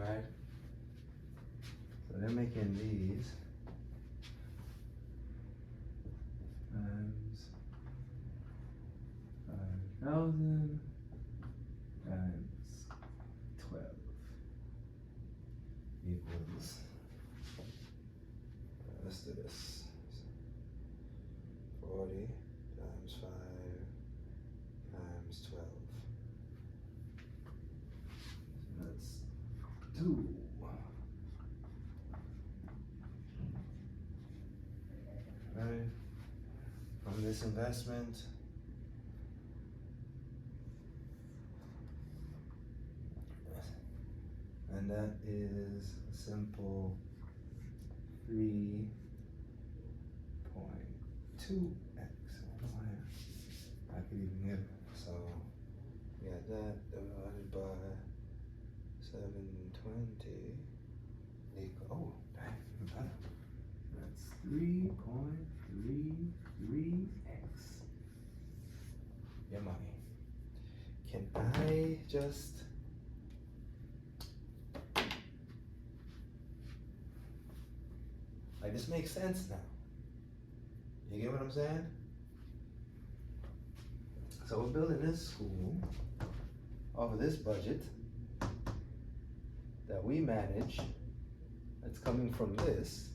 right? So they're making these times 5,000 times 12 equals, let's do this, 40 times 5 times 12. So that's 2. Right? From this investment, and that is a simple 3.2x. I could even get it. So we got that divided by 720 equal, oh, dang, even better. That's 3.33x. Your money. Can I just like, this makes sense now? You get what I'm saying? So we're building this school off of this budget that we manage, that's coming from this,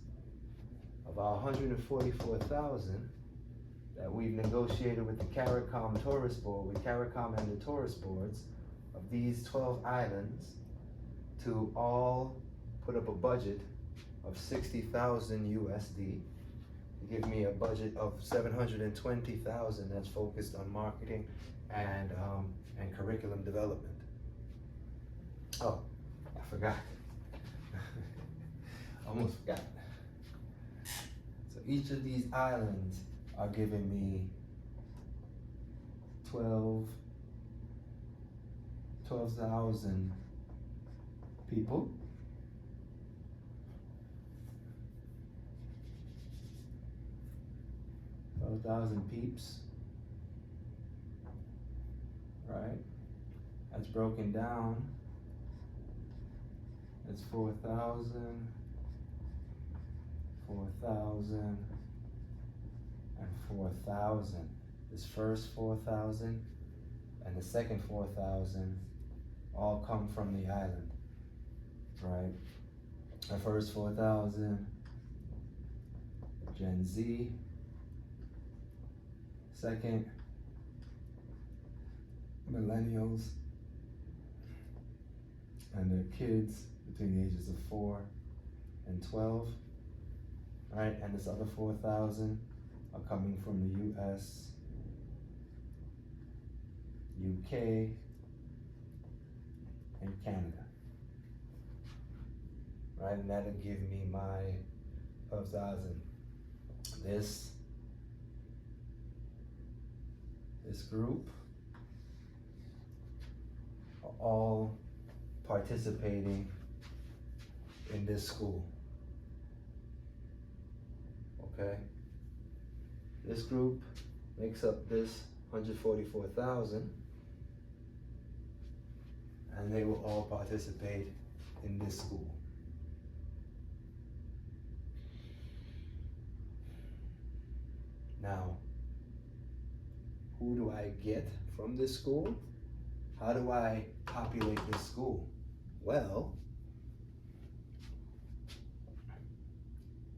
of our 144,000 that we've negotiated with the CARICOM Tourist Board, with CARICOM and the tourist boards of these 12 islands, to all put up a budget of 60,000 USD, to give me a budget of 720,000 that's focused on marketing and curriculum development. Oh, I forgot. Almost forgot. So each of these islands are giving me 12,000 people. Peeps, right? That's broken down. It's 4,000, 4,000, and 4,000. This first 4,000 and the second 4,000 all come from the island, right? The first 4,000, Gen Z. Second, millennials and their kids between the ages of 4 and 12, right? And this other 4,000 are coming from the US, UK, and Canada, right? And that'll give me my 12,000. This group are all participating in this school, okay? This group makes up this 144,000, and they will all participate in this school. Now, who do I get from this school? How do I populate this school? Well,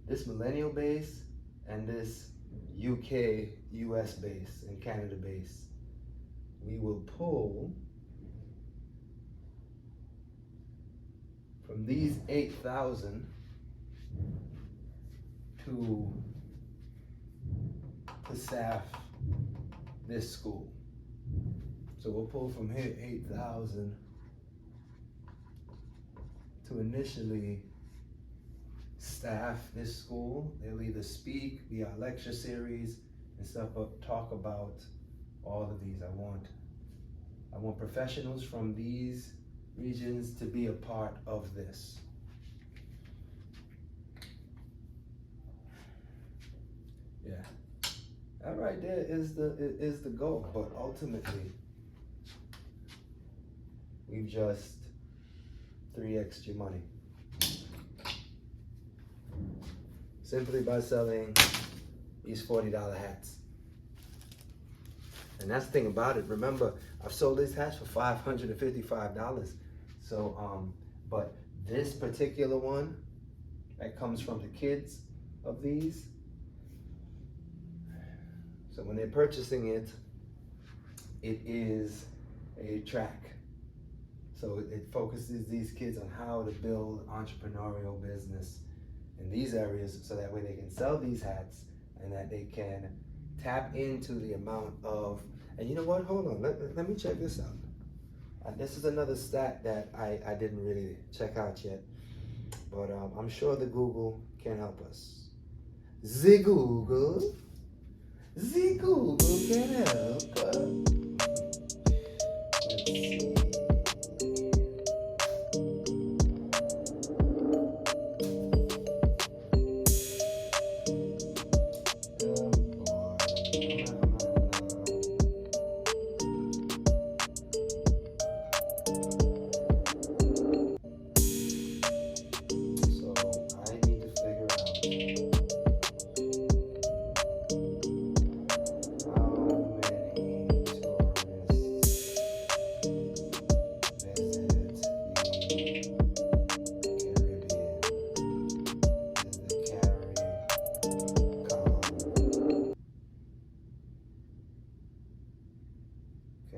this millennial base and this UK, US base and Canada base, we will pull from these 8,000 to staff this school. So we'll pull from here 8,000 to initially staff this school. They'll either speak via lecture series and stuff, but talk about all of these. I want professionals from these regions to be a part of this. Yeah. That right there is the goal, but ultimately we've just 3x your money. Simply by selling these $40 hats. And that's the thing about it. Remember, I've sold these hats for $555. So, but this particular one that comes from the kids of these, so when they're purchasing it, it is a track. So it focuses these kids on how to build entrepreneurial business in these areas, so that way they can sell these hats and that they can tap into the amount of, and you know what, hold on, let me check this out. This is another stat that I didn't really check out yet, but I'm sure the Google can help us. The Google can help us. Let's see.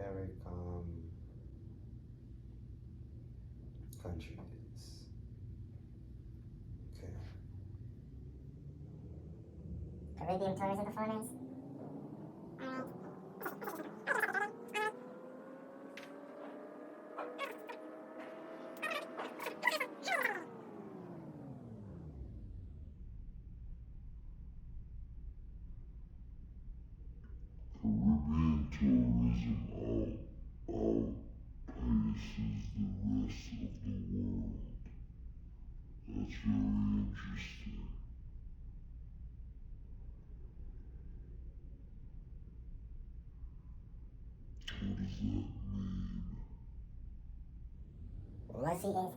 CARICOM countries. Okay. Caribbean Tourism Performance. Caribbean tourism outpaces the rest of the world. That's very interesting. What does that mean? Let's see this.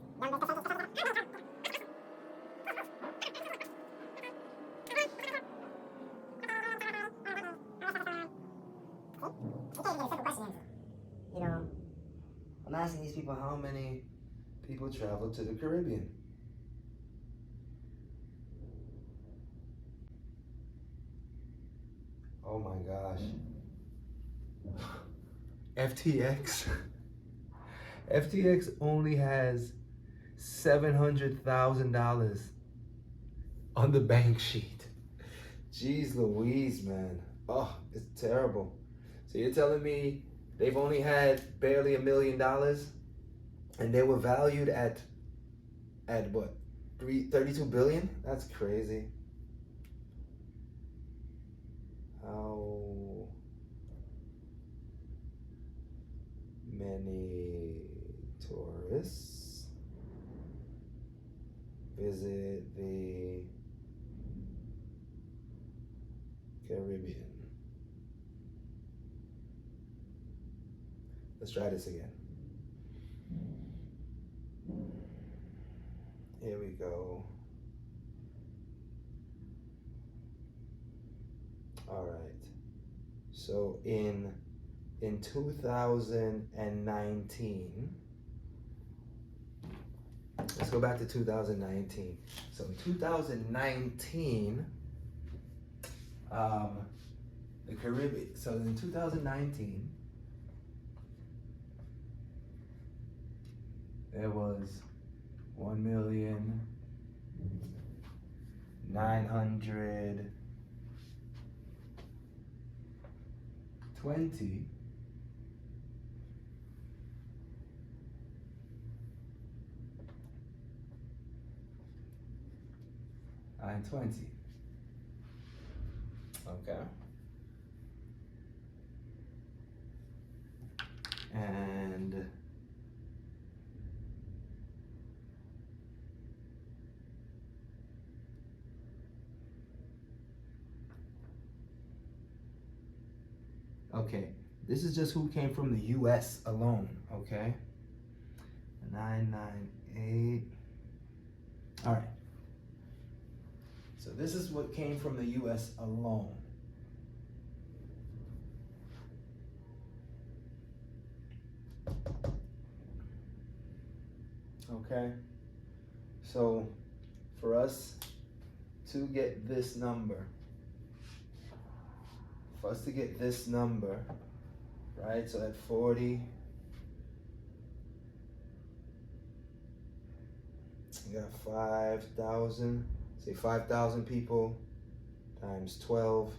You know, I'm asking these people how many people travel to the Caribbean. Oh my gosh. FTX. FTX only has $700,000 on the bank sheet. Jeez Louise, man. Oh, it's terrible. So you're telling me they've only had barely $1 million, and they were valued at what? 32 billion? That's crazy. How many tourists visit the Caribbean? Let's try this again. Here we go. All right. So in 2019, let's go back to 2019. So in 2019, the Caribbean. So in 2019, there was 1,920,000 and 20. Okay. And okay, this is just who came from the US alone, okay? And 998. All right. So this is what came from the US alone. Okay. So for us to get this number, right? So at 40, you got 5,000, say 5,000 people times 12.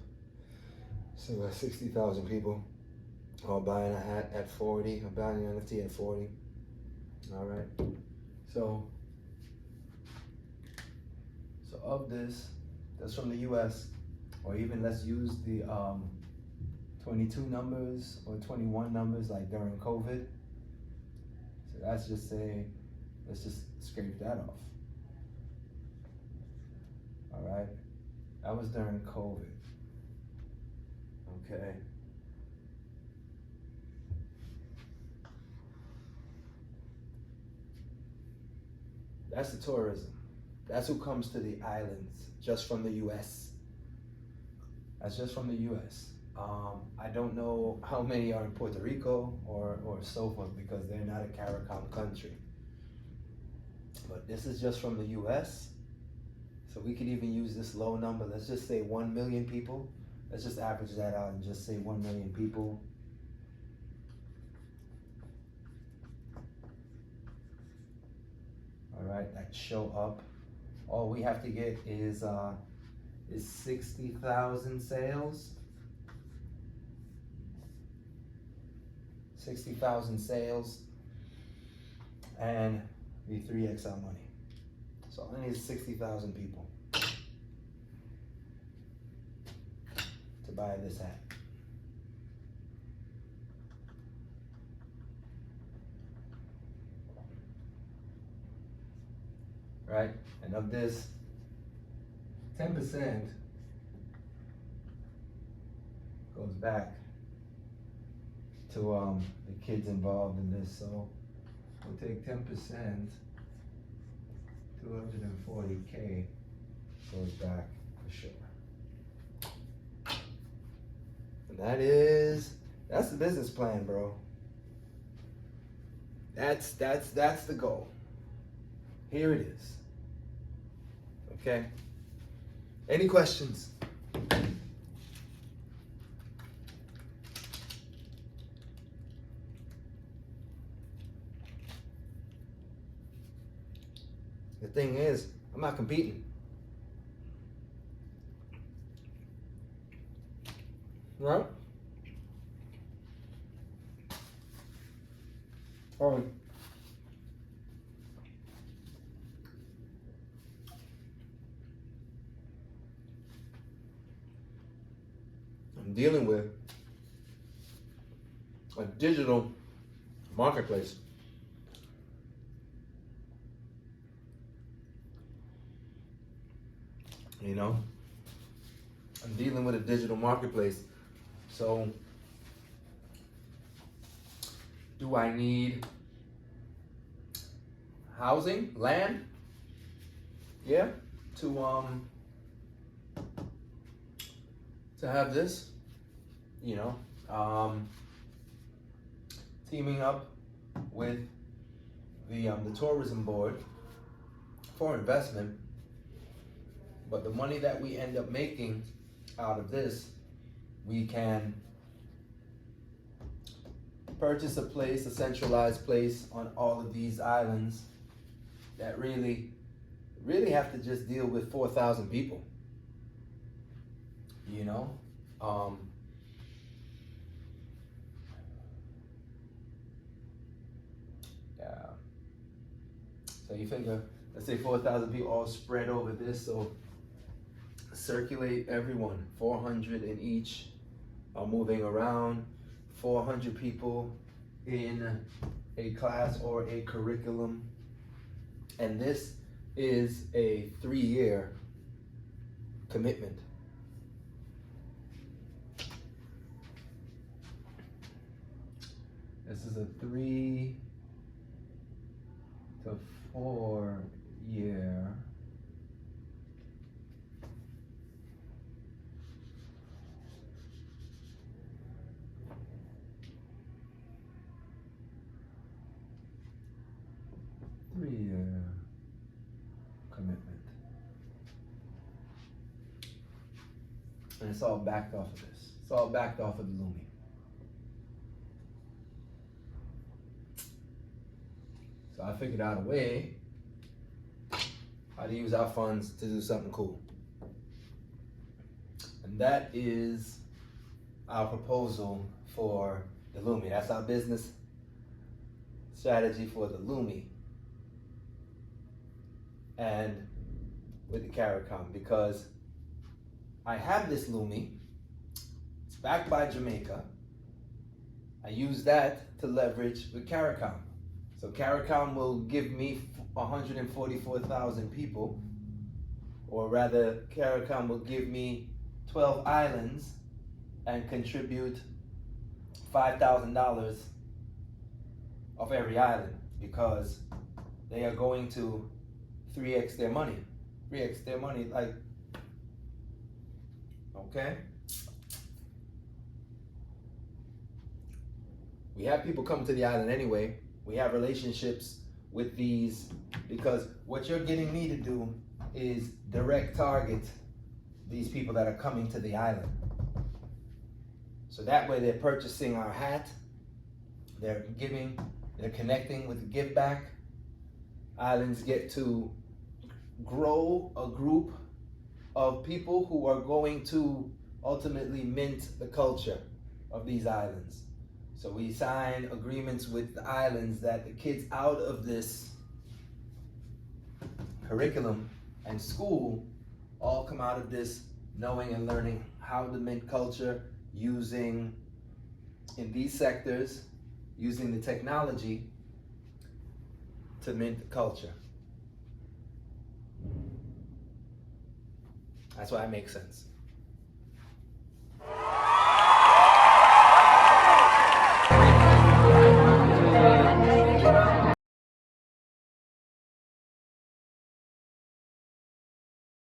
So we got 60,000 people all buying a hat at 40, or buying an NFT at 40. All right. So of this, that's from the US, or even let's use the 22 numbers or 21 numbers like during COVID. So that's just say, let's just scrape that off. All right, that was during COVID. Okay. That's the tourism. That's who comes to the islands just from the US. That's just from the US. I don't know how many are in Puerto Rico or so forth because they're not a CARICOM country. But this is just from the US. So we could even use this low number. Let's just say 1 million people. Let's just average that out and just say 1 million people. All right, that show up. All we have to get is 60,000 sales. 60,000 sales, and we 3x our money. So all I need is 60,000 people to buy this hat. Right? And of this, 10% goes back to the kids involved in this. So we'll take 10%, 240K goes back for sure. And that's the business plan, bro. That's the goal. Here it is. Okay. Any questions? The thing is, I'm not competing. Right? All right. I'm dealing with a digital marketplace. You know, I'm dealing with a digital marketplace. So, do I need housing, land? Yeah, to have this, you know, teaming up with the tourism board for investment. But the money that we end up making out of this, we can purchase a place, a centralized place on all of these islands that really have to just deal with 4,000 people. You know? Yeah. So you figure, let's say 4,000 people all spread over this, so circulate everyone, 400 in each are moving around, 400 people in a class or a curriculum. And this is a 3-year commitment. This is a 3 to 4-year commitment. And it's all backed off of this. It's all backed off of the Lumi. So I figured out a way how to use our funds to do something cool. And that is our proposal for the Lumi. That's our business strategy for the Lumi. And with the CARICOM, because I have this Lumi, it's backed by Jamaica. I use that to leverage with CARICOM. So CARICOM will give me 144,000 people, or rather CARICOM will give me 12 islands and contribute $5,000 of every island, because they are going to 3x their money. 3x their money, like, okay? We have people come to the island anyway. We have relationships with these, because what you're getting me to do is direct target these people that are coming to the island. So that way they're purchasing our hat, they're giving, they're connecting with the give back. Islands get to grow a group of people who are going to ultimately mint the culture of these islands. So we sign agreements with the islands that the kids out of this curriculum and school all come out of this knowing and learning how to mint culture, using, in these sectors, using the technology to mint the culture. That's why it makes sense.